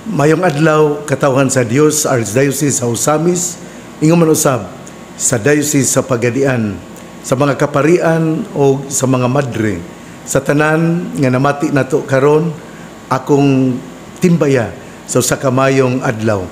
Mayong adlaw katawhan sa Dios Archdiocese sa Osamis, ingon man usab sa Diocese sa Pagadian, sa mga kaparian o sa mga madre, sa tanan nga namati nato karon, akong timbaya sa usa ka mayong adlaw.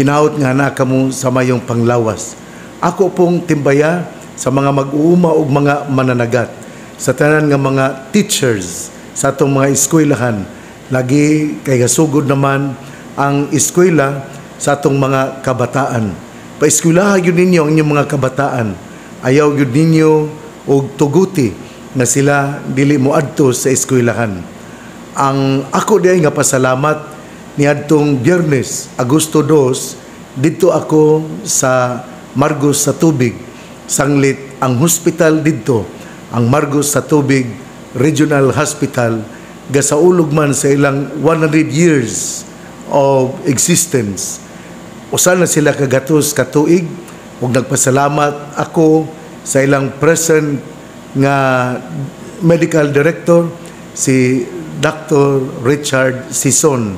Hinaot nga na kamo sa mayong panglawas. Ako pong timbaya sa mga mag-uuma o mga mananagat, sa tanan nga mga teachers sa atong mga eskwelahan. Lagi kay gasugod naman ang eskwela sa atong mga kabataan. Paeskwelahan yun ninyo ang inyong mga kabataan. Ayaw yun ninyo og tuguti na sila dili mo adto sa eskwelahan. Ang ako diay nga pasalamat niadtong Biyernes, Agosto 2, dito ako sa Margos sa Tubig. Sanglit ang hospital dito, ang Margos sa Tubig Regional Hospital, gasaulog man sa ilang 100 years of existence. Usa na sila kagatos katuig ug nagpasalamat ako sa ilang present nga medical director, si Dr. Richard Sison.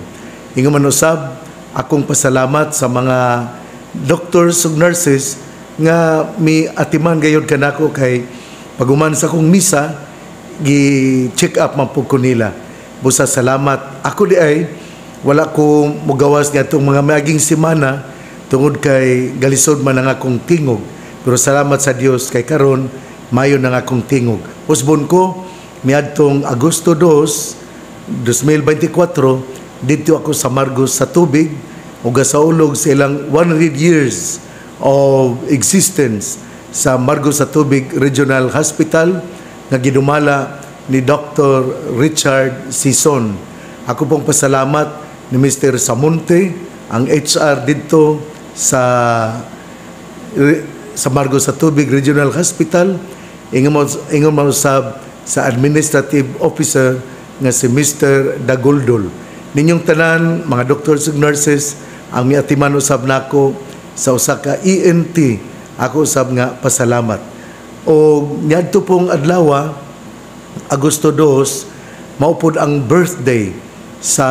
Ingon man usab akong pasalamat sa mga doctors ug nurses nga miatiman gayud kanako kay paguman sa kong misa gi-check up man pud ko nila. Busa salamat. Ako di ay wala ko mugawas nga itong mga maging semana tungod kay galisod man ang akong tingog. Pero salamat sa Dios kay karon mayo nang akong tingog. Usbon ko miadtong Agosto 2, 2024 dito ako sa Margos sa Tubig ug gasaulog sa ilang 100 years of existence sa Margos sa Tubig Regional Hospital nga gidumala ni Dr. Richard Sison. Ako pong pasalamat ni Mr. Samonte, ang HR dito sa Margos sa Tubig Regional Hospital. Ingon man usab sa administrative officer nga si Mr. Daguldol. Ninyong tanan, mga doctors ug nurses, ang miatiman usab nako sa usa ka ENT, ako usab nga pasalamat. O niadto pong adlaw, Agosto 2, maupod ang birthday sa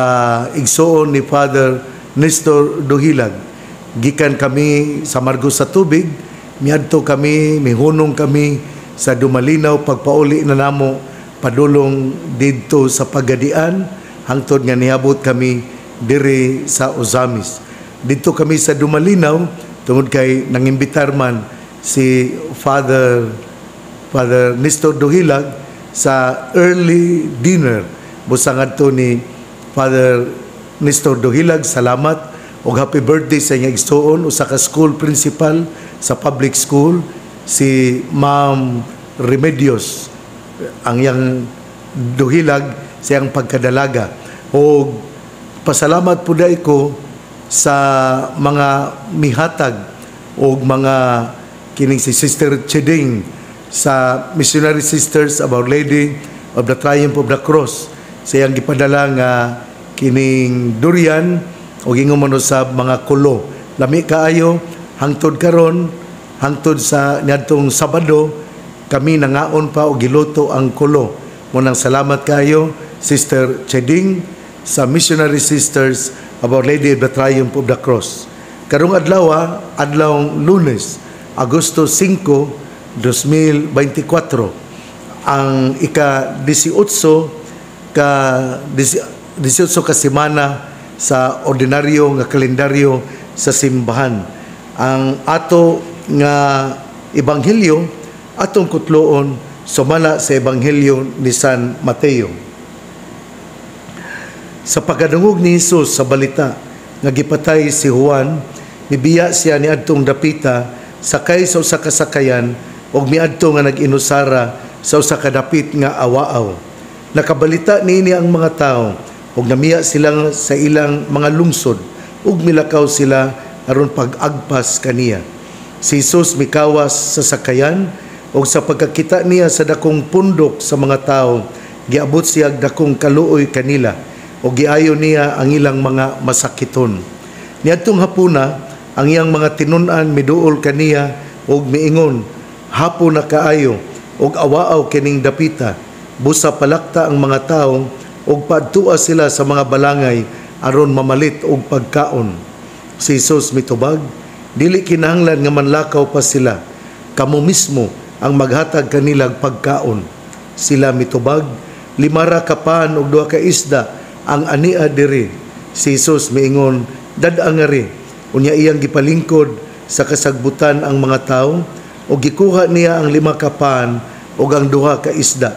igsoon ni Father Nestor Duhilag. Gikan kami sa Margos sa Tubig, miadto kami, mihunong kami sa Dumalinaw, pagpauli na namo padulong didto sa Pagadian, hangtod nga niabot kami diri sa Osamis. Dito kami sa Dumalinaw, tungod kay nangimbitar man si Father Nestor Duhilag sa early dinner. Busang adto ni Father Nestor Duhilag, salamat o happy birthday sa inyong igsoon, usa ka school principal sa public school, si Ma'am Remedios, ang yang Duhilag sa iyang pagkadalaga. O pasalamat po dahil ko sa mga mihatag o mga kining si Sister Cheding sa Missionary Sisters of Our Lady of the Triumph of the Cross. Sa iyang gipadala nga kining durian o gingon sa mga kulo. Lami kaayo hangtod karon, hangtod sa niadtong Sabado, kami nangaon pa o giluto ang kulo. Munang salamat kayo, Sister Cheding, sa Missionary Sisters of Our Lady of the Triumph of the Cross. Karong adlaw, adlawng Lunes, Agosto 5, 2024, ang ika-18 ka semana sa ordinaryo nga kalendaryo sa simbahan. Ang ato nga ebanghelyo atong kutloon sumala sa ebanghelyo ni San Mateo. Sa pagkadungog ni Jesus sa balita nga gipatay si Juan, mibiya siya ni adtong dapita sakay sa usa ka sakayan ug miadto nga nag-inusara sa usa ka dapit nga awaaw. Nakabalita niini ang mga tawo ug namiya sila sa ilang mga lungsod ug milakaw sila aron pag-agpas kaniya. Si Jesus mikawas sa sakayan ug sa pagkakita niya sa dakong pundok sa mga tawo, giabot siya dakong kaluoy kanila o giayo niya ang ilang mga masakiton. Niadtong hapuna, ang iyang mga tinun-an miduol kaniya ug miingon, hapon na kaayo ug awaaw kining dapita. Busa palakta ang mga tawo ug paadtua sila sa mga balangay aron mamalit og pagkaon. Si Jesus mitubag, dili kinahanglan nga manlakaw pa sila, kamo mismo ang maghatag kanilag pagkaon. Sila mitubag, 5 ka pan ug 2 ka isda ang ania diri. Si Jesus miingon, dad-a nga ri. Unya iyang gipalingkod sa kasagbutan ang mga tawo ug gikuha niya ang 5 ka pan ug ang 2 ka isda.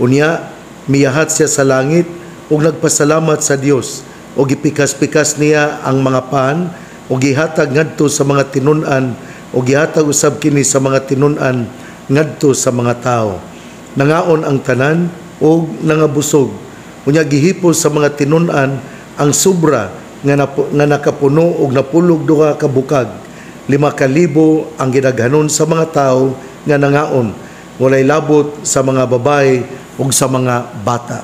Unya miyahat siya sa langit ug nagpasalamat sa Dios ug gipikas-pikas niya ang mga pan ug gihatag ngadto sa mga tinun-an ug gihatag usab kini sa mga tinun-an ngadto sa mga tawo. Nangaon ang tanan ug nangabusog. Unya gihipos sa mga tinun-an ang sobra nga nakapuno og napulog 2 ka bukag. 5,000 ang gidaghanon sa mga tawo nga nangaon, walay labot sa mga babae ug sa mga bata.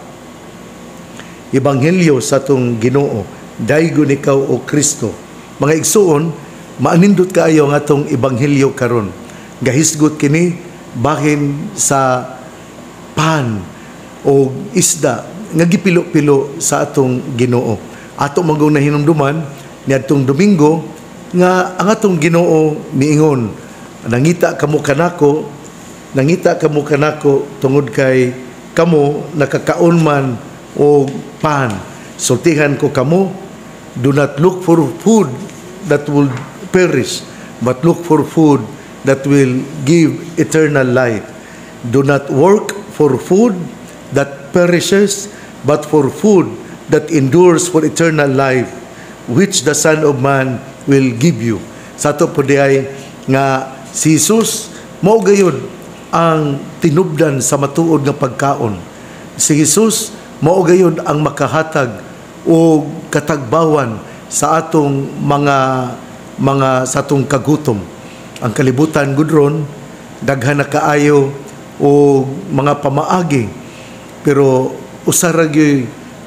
Ebanghelyo sa atong Ginoo, daygon ikaw o Kristo. Mga igsuon, maanindot kaayo nga atong ebanghelyo karon. Gahisgot kini bahin sa pan o isda nga gipilo-pilo sa atong Ginoo. Ato magong nahinumduman niadtong Domingo nga ang atong Ginoo miingon, nangita kamo kanako tungod kay kamo nakakaon man o pan. Sultihan ko kamo, do not look for food that will perish, but look for food that will give eternal life. Do not work for food that perishes, but for food that endures for eternal life, which the Son of Man will give you. Sa ito po diay nga si Jesus, mao gayud ang tinubdan sa matuod nga pagkaon. Si Jesus, mao gayud ang makahatag o katagbawan sa atong mga sa atong kagutom. Ang kalibutan gudron daghan na kaayo o mga pamaagi, pero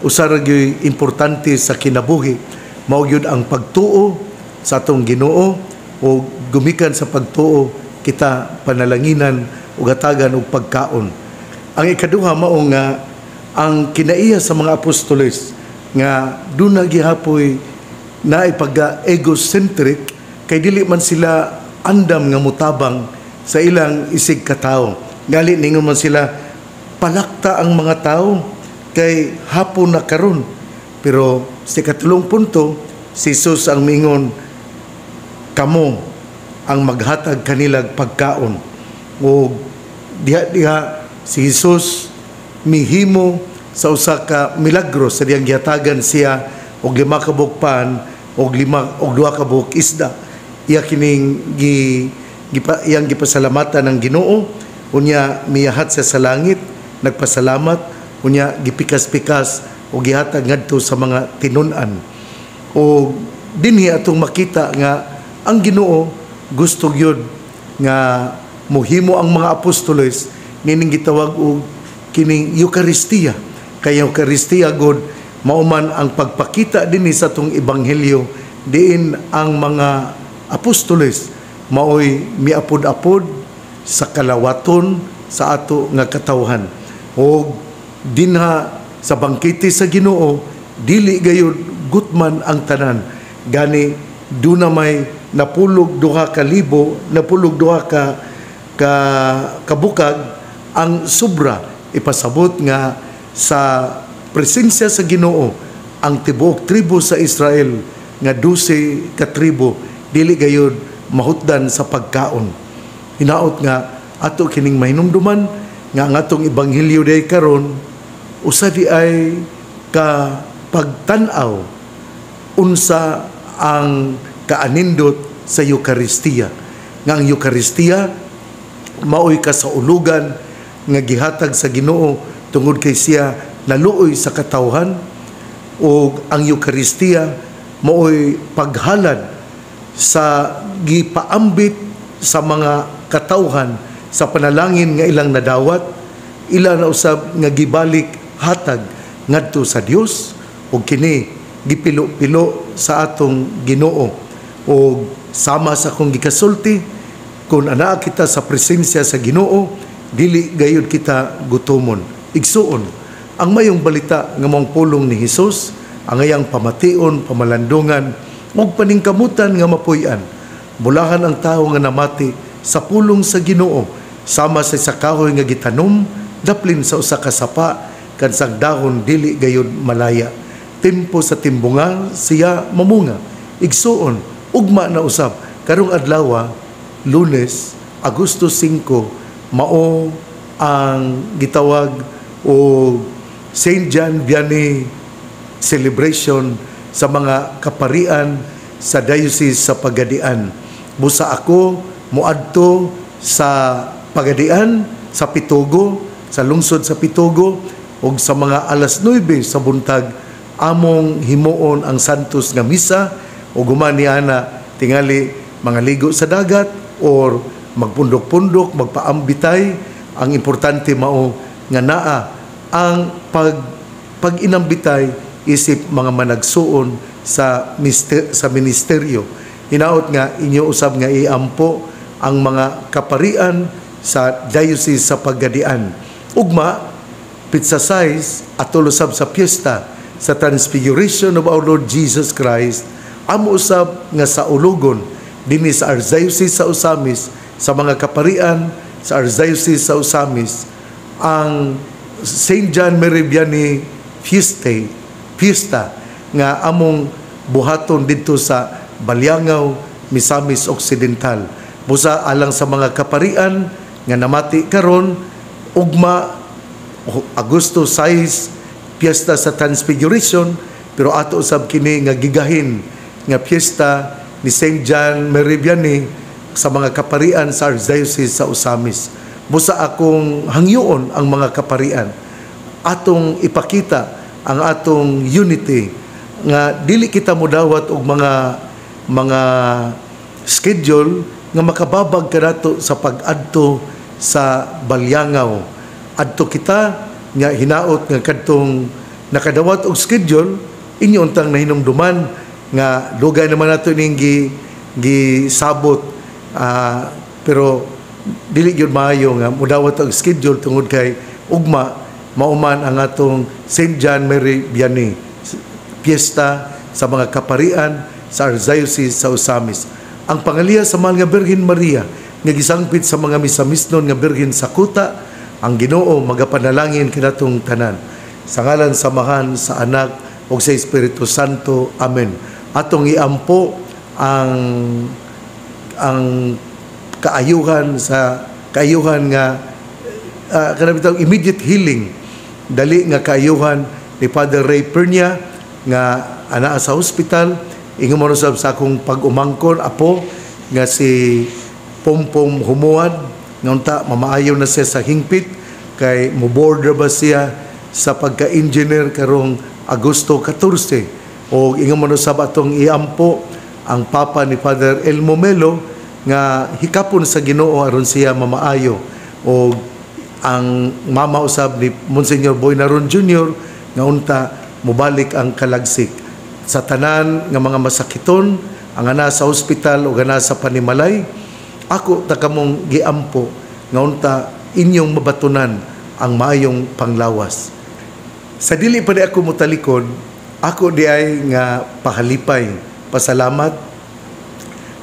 usaragyoy importante sa kinabuhi mao gyud ang pagtuo sa atong Ginoo o gumikan sa pagtuo kita panalanginan ug hatagan og pagkaon. Ang ikaduha mao nga ang kinaiya sa mga apostoles nga duna gihapoy na ipag-egocentric kay dili man sila andam nga mutabang sa ilang isig katawo. Gali ningon man sila palakta ang mga tao kay hapon na karon. Pero sa katulong punto, si Jesus ang mingon, kamo ang maghatag kanilag pagkaon. O diha si Jesus mihimo sa usa ka milagro sa diyang gihatagan siya og 5 ka buok pan og 2 ka buok isda. Iya kining iyang gipasalamatan ng Ginoo, unya miyahat siya sa langit, nagpasalamat, unya gipikas-pikas o gihatag ngadto sa mga tinun-an. O dinhi atong makita nga ang Ginoo gusto gyud nga mohimo ang mga apostoles nining gitawag og kining Eucharistia. Kay Eucharistia god mao man ang pagpakita dinhi sa atong ebanghelyo diin ang mga apostoles maoy miapod-apod sa kalawaton sa ato nga katawhan. O dinha sa bangkete sa Ginoo dili gayud gutman ang tanan, gani duna may napulog 2,000, napulog 2 ka kabukag ang sobra. Ipasabot nga sa presensya sa Ginoo ang tibuok tribo sa Israel nga 12 ka tribo dili gayud mahutdan sa pagkaon. Hinaot nga ato kining mahinumduman nga ang atong ebanghelyo day karon usa di ay ka pagtan-aw unsa ang kaanindot sa Eucharistia. Nga ang Eucharistia maoy kasaulugan nga gihatag sa Ginoo tungod kay siya naluoy sa katawhan, o ang Eucharistia maoy paghalad sa gipaambit sa mga katawhan sa panalangin nga ilang nadawat, ila na usab nga gibalik hatag ngadto sa Dios, ug kini gipilo-pilo sa atong Ginoo. O sama sa akong gikasulti, kung anaa kita sa presensya sa Ginoo, dili gayud kita gutomon. Igsuon, ang mayong balita nga mong pulong ni Hesus, ang iyang pamation, pamalandungan, ug paningkamutan nga mapuy-an. Bulahan ang tawo nga namati sa pulong sa Ginoo, sama sa kahoy nga gitanom, daplin sa usa ka sapa, kan dahon dili gayud malaya. Tempo sa timbungan siya mamunga, igsuon, ugma na usab. Karong adlaw, Lunes, Agosto 5, mao ang gitawag o St. John Vianney celebration sa mga kaparian sa Diocese sa Pagadian. Busa ako muadto sa Pagadian, sa Pitugo, sa lungsod sa Pitugo, ug sa mga alas 9 sa buntag among himuon ang Santos nga misa, o gumani ana tingali mga ligo sa dagat or magpundok-pundok, magpaambitay. Ang importante mao nga naa ang pag-inambitay isip mga managsuon sa ministeryo. Hinaot nga inyo usab nga iampo ang mga kaparian sa Diocese sa Pagadian. Ugma, pizza size at tulusab sa piyesta sa Transfiguration of our Lord Jesus Christ, amo usab nga sa ulugon dinhi sa Archdiocese sa Osamis, sa mga kaparian sa Archdiocese sa Osamis, ang St. John Mary Vianney Fiesta nga among buhaton dito sa Balyangaw, Misamis Occidental. Busa alang sa mga kaparian nga namati karon, ugma Agosto 6, piyesta sa Transfiguration, pero ato usab kini nga gigahin nga piyesta ni St. John Mary Vianney sa mga kaparian sa Archdiocese sa Osamis. Busa akong hangyoon ang mga kaparian, atong ipakita ang atong unity, nga dili kita modawat og mga schedule nga makababag kanato sa pag-adto sa Balyangaw. Adto kita nga hinaot nga kadtong nakadawat og schedule, inyo untang nahinumduman nga dugay naman nato ning gisabot, pero dili gyud maayo nga mudawat og schedule tungod kay ugma mauman ang atong St. John Mary Vianney piyesta sa mga kaparian sa Archdiocese sa Osamis. Ang pangaliya sa mahal nga Birhen Maria nga gisangpit sa mga misamisnon nga Birhen sa kuta, ang Ginoo magapanalangin kinatong tanan. Sa ngalan samahan sa Anak ug sa Espiritu Santo. Amen. Atong iampo ang kaayuhan nga kanabitang immediate healing, dali nga kaayuhan ni Father Ray Pernia nga anaa sa hospital. Ingon mo sa akong pag-umangkon apo nga si Pompom Humuad, nga unta mamaayo na siya sa hingpit kay mo-border ba siya sa pagka-engineer karong Agosto 14. O ingon mo sa atong iampo ang papa ni Father Elmo Melo nga hikapon sa Ginoo aron siya mamaayo, o ang mama usab ni Monsignor Boynaron Jr. nga unta mubalik ang kalagsik. Sa tanan nga mga masakiton ang ana sa ospital o ana sa panimalay, ako takamong giampo nga unta inyong mabatunan ang maayong panglawas. Sa dili pa di ako mutalikod, ako di ay nga pahalipay pasalamat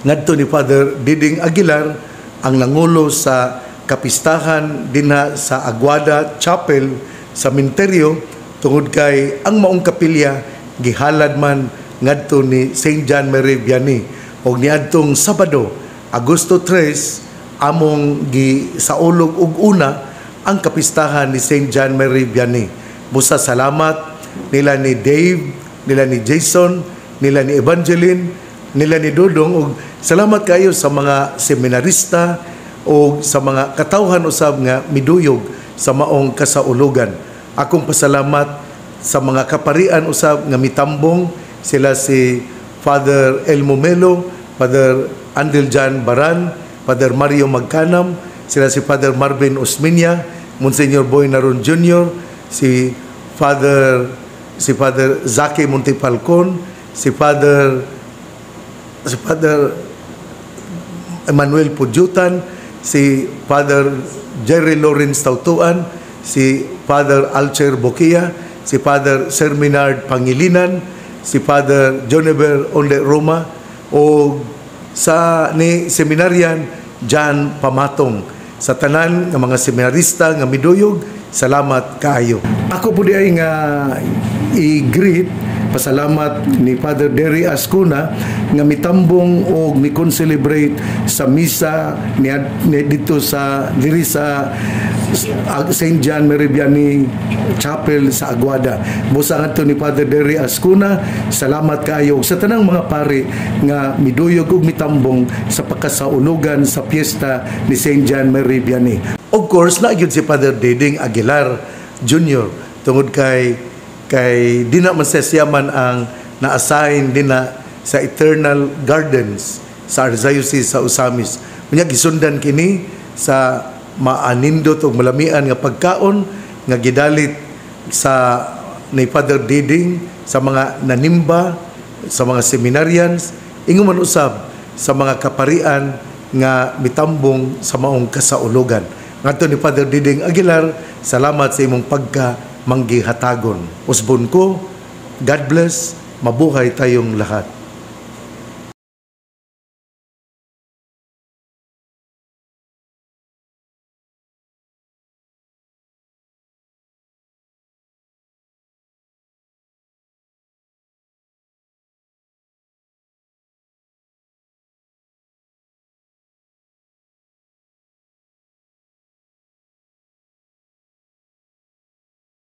ngadto ni Father Diding Aguilar, ang nangulo sa kapistahan dinha sa Aguada Chapel sa Minterio, tungod kay ang maong kapilya gihalad man ngadto ni St. John Mary Vianney, og niadtong Sabado Agosto 3 among gisaulog og una ang kapistahan ni St. John Mary Vianney. Busa salamat nila ni Dave, nila ni Jason, nila ni Evangeline, nila ni Dodong, og salamat kayo sa mga seminarista o sa mga katawhan usab nga miduyog sa maong kasaulugan. Akong pasalamat sa mga kaparian usab nga mitambong, sila si Father Elmo Melo, Father Andel Jan Baran, Father Mario Magcanam, sila si Father Marvin Osminia, Monsignor Boynaron Jr., si Father Zaki Montipalcon, si Father Emmanuel Pudyutan, si Father Jerry Lawrence Tautuan, si Father Alcher Bokia, si Father Serminard Pangilinan, si Father Jonever Onde Roma o sa ni seminaryan John Pamatong. Sa tanan ng mga seminarista nga miduyog, salamat kaayo. Ako po di ay nga i-greet pasalamat ni Father Derry Ascuna nga mitambong o mi-concelebrate sa misa ni dito sa diri sa St. John Mary Vianney Chapel sa Aguada. Busa ngadto ni Father Derry Ascuna, salamat kaayo sa tanang mga pare nga miduyog ug mitambong sa pagkasaulugan sa piyesta ni St. John Mary Vianney. Of course, na gyud si Father Diding Aguilar Jr. tungod kay di na masasyaman ang na-assign din na sa Eternal Gardens sa Archdiocese sa Osamis. Unya gisundan kini sa maanindot o malamian nga pagkaon nga gidalit sa ni Father Diding sa mga nanimba, sa mga seminarians, ingon man usab sa mga kaparian nga mitambong sa maong kasaulugan. Ngadto ni Father Diding Aguilar, salamat sa imong pagka manggihatagon. Usbon ko, God bless, mabuhay tayong lahat.